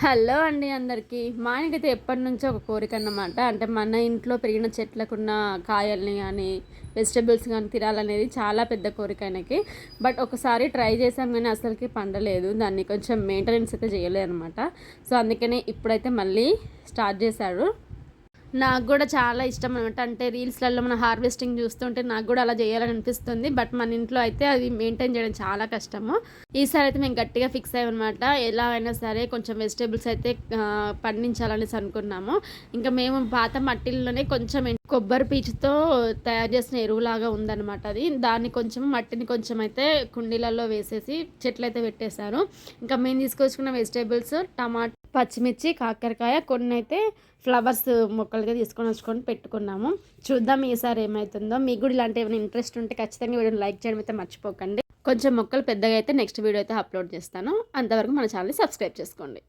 Hello అండి అందరికీ. మా ఆయనకైతే ఎప్పటినుంచో ఒక కోరిక అన్నమాట. అంటే మన ఇంట్లో పెరిగిన చెట్లకున్న కాయల్ని గానీ, వెజిటబుల్స్ గానీ తినాలనేది చాలా పెద్ద కోరిక ఆయనకి. బట్ ఒకసారి ట్రై చేసాం గానీ అసలకి పండలేదు. దాన్ని కొంచెం మెయింటెనెన్స్ అయితే చేయలేదనమాట. సో, అందుకనే ఇప్పుడైతే మళ్ళీ స్టార్ట్ చేశాడు. నాకు గూడా చాలా ఇష్టం అనమాట. అంటే రీల్స్‌లలో మన హార్వెస్టింగ్ చూస్తుంటే నాకు గూడా అలా చేయాలని అనిపిస్తుంది. బట్ మన ఇంట్లో అయితే అది మెయింటైన్ చేయడం చాలా కష్టము. ఈసారి అయితే మేము గట్టిగా ఫిక్స్ అయ్యామనమాట. ఎలా అయినా సరే కొంచెం వెజిటబుల్స్ అయితే పండించాలనేసి అనుకున్నాము. ఇంకా మేము పాత మట్టిల్లోనే కొంచెం కొబ్బరి పీచుతో తయారు చేసిన ఎరువులాగా ఉందనమాట అది. దాన్ని కొంచెం మట్టిని కొంచెం అయితే కుండీలలో వేసేసి చెట్లయితే పెట్టేశారు. ఇంకా మేము తీసుకొచ్చుకున్న వెజిటబుల్స్ పచ్చిమిర్చి, కాకరకాయ, కొన్నైతే ఫ్లవర్స్ మొక్కలుగా తీసుకొని పెట్టుకున్నాము. చూద్దాం ఈసారి ఏమవుతుందో. మీకు కూడా ఇలాంటి ఏమైనా ఇంట్రెస్ట్ ఉంటే ఖచ్చితంగా వీడియోని లైక్ చేయడం అయితే మర్చిపోకండి. కొంచెం మొక్కలు పెద్దగా అయితే నెక్స్ట్ వీడియో అయితే అప్లోడ్ చేస్తాను. అంతవరకు మన ఛానల్ని సబ్స్క్రైబ్ చేసుకోండి.